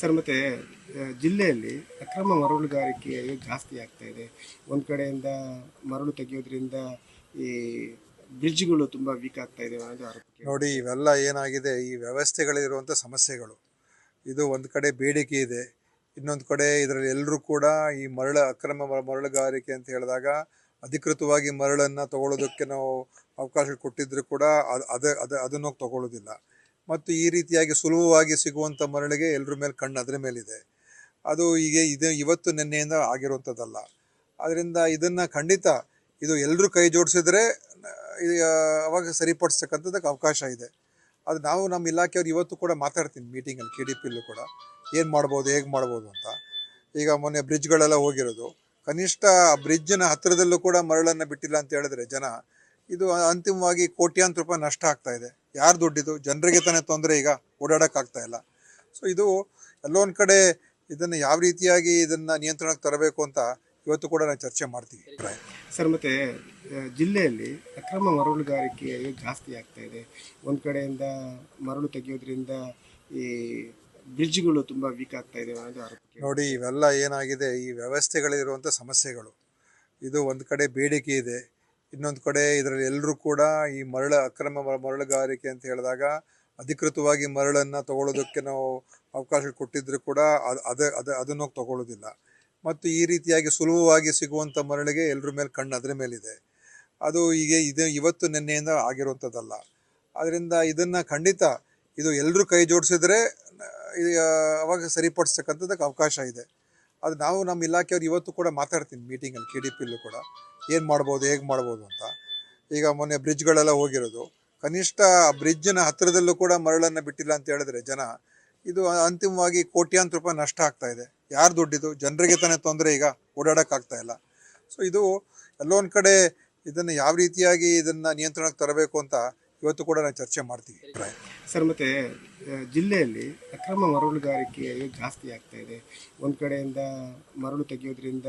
Sir ಮತ್ತೆ ಜಿಲ್ಲೆಯಲ್ಲಿ ಅಕ್ರಮ ಮರಳುಗಾರಿಕೆ ಜಾಸ್ತಿ ಆಗ್ತಾ ಇದೆ. ಒಂದು ಕಡೆಯಿಂದ ಮರಳು ತೆಗೆಯೋದ್ರಿಂದ ಈ ಬ್ರಿಡ್ಜ್ಗಳು ತುಂಬ ವೀಕ್ ಆಗ್ತಾ ಇದೆ ಅನ್ನೋದು ಆರೋಪ ನೋಡಿ, ಇವೆಲ್ಲ ಏನಾಗಿದೆ, ಈ ವ್ಯವಸ್ಥೆಗಳಿರುವಂಥ ಸಮಸ್ಯೆಗಳು. ಇದು ಒಂದು ಕಡೆ ಬೇಡಿಕೆ ಇದೆ, ಇನ್ನೊಂದು ಕಡೆ ಇದರಲ್ಲಿ ಎಲ್ಲರೂ ಕೂಡ ಈ ಅಕ್ರಮ ಮರಳುಗಾರಿಕೆ ಅಂತ ಹೇಳಿದಾಗ ಅಧಿಕೃತವಾಗಿ ಮರಳನ್ನು ತಗೊಳ್ಳೋದಕ್ಕೆ ನಾವು ಅವಕಾಶ ಕೊಟ್ಟಿದ್ದರೂ ಕೂಡ ಅದನ್ನು ತಗೊಳ್ಳೋದಿಲ್ಲ. ಮತ್ತು ಈ ರೀತಿಯಾಗಿ ಸುಲಭವಾಗಿ ಸಿಗುವಂಥ ಮರಳಿಗೆ ಎಲ್ಲರ ಮೇಲೆ ಕಣ್ಣು ಅದರ ಮೇಲಿದೆ. ಅದು ಇವತ್ತು ನಿನ್ನೆಯಿಂದ ಆಗಿರುವಂಥದ್ದಲ್ಲ. ಆದ್ದರಿಂದ ಇದನ್ನು ಖಂಡಿತ ಇದು ಎಲ್ಲರೂ ಕೈ ಜೋಡಿಸಿದ್ರೆ ಅವಾಗ ಸರಿಪಡಿಸ್ತಕ್ಕಂಥದ್ದಕ್ಕೆ ಅವಕಾಶ ಇದೆ. ಅದು ನಾವು ನಮ್ಮ ಇಲಾಖೆಯವ್ರು ಇವತ್ತು ಕೂಡ ಮಾತಾಡ್ತೀನಿ ಮೀಟಿಂಗಲ್ಲಿ, KDPಯಲ್ಲೂ ಕೂಡ ಏನು ಮಾಡ್ಬೋದು, ಹೇಗೆ ಮಾಡ್ಬೋದು ಅಂತ. ಈಗ ಮೊನ್ನೆ ಬ್ರಿಡ್ಜ್ಗಳೆಲ್ಲ ಹೋಗಿರೋದು, ಕನಿಷ್ಠ ಬ್ರಿಡ್ಜ್ನ ಹತ್ತಿರದಲ್ಲೂ ಕೂಡ ಮರಳನ್ನು ಬಿಟ್ಟಿಲ್ಲ ಅಂತ ಹೇಳಿದ್ರೆ ಜನ, ಇದು ಅಂತಿಮವಾಗಿ ಕೋಟ್ಯಾಂತರ ರೂಪಾಯಿ ನಷ್ಟ ಆಗ್ತಾ ಇದೆ. ಯಾರು ದುಡ್ಡಿದು? ಜನರಿಗೆ ತಾನೇ ತೊಂದರೆ, ಈಗ ಓಡಾಡೋಕ್ಕಾಗ್ತಾ ಇಲ್ಲ. ಸೊ ಇದು ಎಲ್ಲೊಂದು ಕಡೆ ಇದನ್ನು ಯಾವ ರೀತಿಯಾಗಿ ಇದನ್ನು ನಿಯಂತ್ರಣಕ್ಕೆ ತರಬೇಕು ಅಂತ ಇವತ್ತು ಕೂಡ ನಾವು ಚರ್ಚೆ ಮಾಡ್ತೀವಿ. ಸರ್ ಮತ್ತೆ ಜಿಲ್ಲೆಯಲ್ಲಿ ಅಕ್ರಮ ಮರಳುಗಾರಿಕೆ ಜಾಸ್ತಿ ಆಗ್ತಾ ಇದೆ. ಒಂದು ಕಡೆಯಿಂದ ಮರಳು ತೆಗೆಯೋದ್ರಿಂದ ಈ ಬ್ರಿಡ್ಜ್ಗಳು ತುಂಬ ವೀಕ್ ಆಗ್ತಾ ಇದೆ ಅನ್ನೋದು ಆರೋಪ. ನೋಡಿ, ಇವೆಲ್ಲ ಏನಾಗಿದೆ, ಈ ವ್ಯವಸ್ಥೆಗಳಿರುವಂಥ ಸಮಸ್ಯೆಗಳು. ಇದು ಒಂದು ಕಡೆ ಬೇಡಿಕೆ ಇದೆ, ಇನ್ನೊಂದು ಕಡೆ ಇದರಲ್ಲಿ ಎಲ್ಲರೂ ಕೂಡ ಈ ಅಕ್ರಮ ಮರಳುಗಾರಿಕೆ ಅಂತ ಹೇಳಿದಾಗ ಅಧಿಕೃತವಾಗಿ ಮರಳನ್ನು ತಗೊಳ್ಳೋದಕ್ಕೆ ನಾವು ಅವಕಾಶ ಕೊಟ್ಟಿದ್ದರೂ ಕೂಡ ಅದನ್ನು ತಗೊಳ್ಳೋದಿಲ್ಲ. ಮತ್ತು ಈ ರೀತಿಯಾಗಿ ಸುಲಭವಾಗಿ ಸಿಗುವಂಥ ಮರಳಿಗೆ ಎಲ್ಲರ ಮೇಲೆ ಕಣ್ಣು ಅದರ ಮೇಲಿದೆ. ಅದು ಇವತ್ತು ನಿನ್ನೆಯಿಂದ ಆಗಿರುವಂಥದ್ದಲ್ಲ. ಆದ್ದರಿಂದ ಇದನ್ನು ಖಂಡಿತ ಇದು ಎಲ್ಲರೂ ಕೈ ಜೋಡಿಸಿದ್ರೆ ಅವಾಗ ಸರಿಪಡಿಸ್ತಕ್ಕಂಥದ್ದಕ್ಕೆ ಅವಕಾಶ ಇದೆ. ಅದು ನಾವು ನಮ್ಮ ಇಲಾಖೆಯವ್ರು ಇವತ್ತು ಕೂಡ ಮಾತಾಡ್ತೀನಿ ಮೀಟಿಂಗಲ್ಲಿ, KDPಯಲ್ಲೂ ಕೂಡ ಏನು ಮಾಡ್ಬೋದು, ಹೇಗೆ ಮಾಡ್ಬೋದು ಅಂತ. ಈಗ ಮೊನ್ನೆ ಬ್ರಿಡ್ಜ್ಗಳೆಲ್ಲ ಹೋಗಿರೋದು, ಕನಿಷ್ಠ ಬ್ರಿಡ್ಜ್ನ ಹತ್ತಿರದಲ್ಲೂ ಕೂಡ ಮರಳನ್ನು ಬಿಟ್ಟಿಲ್ಲ ಅಂತ ಹೇಳಿದ್ರೆ ಜನ, ಇದು ಅಂತಿಮವಾಗಿ ಕೋಟ್ಯಾಂತರ ರೂಪಾಯಿ ನಷ್ಟ ಆಗ್ತಾ ಇದೆ. ಯಾರು ದುಡ್ಡಿದು? ಜನರಿಗೆ ತಾನೇ ತೊಂದರೆ, ಈಗ ಓಡಾಡೋಕ್ಕಾಗ್ತಾ ಇಲ್ಲ. ಸೊ ಇದು ಎಲ್ಲೊಂದು ಕಡೆ ಇದನ್ನು ಯಾವ ರೀತಿಯಾಗಿ ಇದನ್ನು ನಿಯಂತ್ರಣಕ್ಕೆ ತರಬೇಕು ಅಂತ ಇವತ್ತು ಕೂಡ ನಾವು ಚರ್ಚೆ ಮಾಡ್ತೀವಿ. ಸರ್ ಮತ್ತೆ ಜಿಲ್ಲೆಯಲ್ಲಿ ಅಕ್ರಮ ಮರಳುಗಾರಿಕೆ ಜಾಸ್ತಿ ಆಗ್ತಾ ಇದೆ. ಒಂದು ಕಡೆಯಿಂದ ಮರಳು ತೆಗೆಯೋದ್ರಿಂದ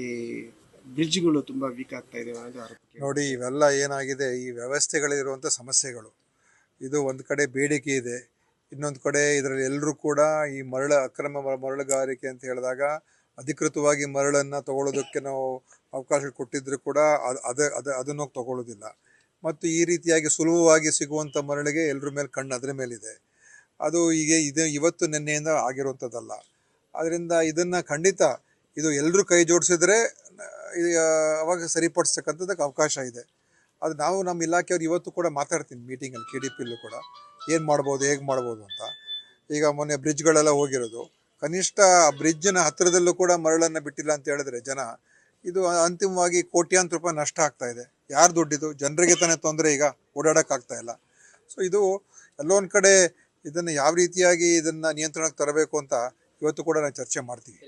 ಈ ಬ್ರಿಡ್ಜ್ಗಳು ತುಂಬ ವೀಕ್ ಆಗ್ತಾ ಇದೆ ಅನ್ನೋದು ಆರೋಪ. ನೋಡಿ, ಇವೆಲ್ಲ ಏನಾಗಿದೆ, ಈ ವ್ಯವಸ್ಥೆಗಳಿರುವಂಥ ಸಮಸ್ಯೆಗಳು. ಇದು ಒಂದು ಕಡೆ ಬೇಡಿಕೆ ಇದೆ, ಇನ್ನೊಂದು ಕಡೆ ಇದರಲ್ಲಿ ಎಲ್ಲರೂ ಕೂಡ ಈ ಅಕ್ರಮ ಮರಳುಗಾರಿಕೆ ಅಂತ ಹೇಳಿದಾಗ ಅಧಿಕೃತವಾಗಿ ಮರಳನ್ನು ತಗೊಳ್ಳೋದಕ್ಕೆ ನಾವು ಅವಕಾಶ ಕೊಟ್ಟಿದ್ದರೂ ಕೂಡ ಅದನ್ನು ತಗೊಳ್ಳೋದಿಲ್ಲ. ಮತ್ತು ಈ ರೀತಿಯಾಗಿ ಸುಲಭವಾಗಿ ಸಿಗುವಂಥ ಮರಳಿಗೆ ಎಲ್ಲರ ಮೇಲೆ ಕಣ್ಣು ಅದರ ಮೇಲಿದೆ. ಅದು ಇವತ್ತು ನಿನ್ನೆಯಿಂದ ಆಗಿರುವಂಥದ್ದಲ್ಲ. ಆದ್ದರಿಂದ ಇದನ್ನು ಖಂಡಿತ ಇದು ಎಲ್ಲರೂ ಕೈ ಜೋಡಿಸಿದ್ರೆ ಅವಾಗ ಸರಿಪಡಿಸ್ತಕ್ಕಂಥದ್ದಕ್ಕೆ ಅವಕಾಶ ಇದೆ. ಅದು ನಾವು ನಮ್ಮ ಇಲಾಖೆಯವ್ರು ಇವತ್ತು ಕೂಡ ಮಾತಾಡ್ತೀನಿ ಮೀಟಿಂಗಲ್ಲಿ, KDPಯಲ್ಲೂ ಕೂಡ ಏನು ಮಾಡ್ಬೋದು, ಹೇಗೆ ಮಾಡ್ಬೋದು ಅಂತ. ಈಗ ಮೊನ್ನೆ ಬ್ರಿಡ್ಜ್ಗಳೆಲ್ಲ ಹೋಗಿರೋದು, ಕನಿಷ್ಠ ಬ್ರಿಡ್ಜ್ನ ಹತ್ತಿರದಲ್ಲೂ ಕೂಡ ಮರಳನ್ನು ಬಿಟ್ಟಿಲ್ಲ ಅಂತ ಹೇಳಿದ್ರೆ ಜನ, ಇದು ಅಂತಿಮವಾಗಿ ಕೋಟ್ಯಾಂತರ ರೂಪಾಯಿ ನಷ್ಟ ಆಗ್ತಾ ಇದೆ. ಯಾರು ದುಡ್ಡಿದು? ಜನರಿಗೆ ತಾನೇ ತೊಂದರೆ, ಈಗ ಓಡಾಡೋಕ್ಕಾಗ್ತಾ ಇಲ್ಲ. ಸೊ ಇದು ಎಲ್ಲೊಂದು ಕಡೆ ಇದನ್ನು ಯಾವ ರೀತಿಯಾಗಿ ಇದನ್ನು ನಿಯಂತ್ರಣಕ್ಕೆ ತರಬೇಕು ಅಂತ ಇವತ್ತು ಕೂಡ ನಾವು ಚರ್ಚೆ ಮಾಡ್ತೀವಿ.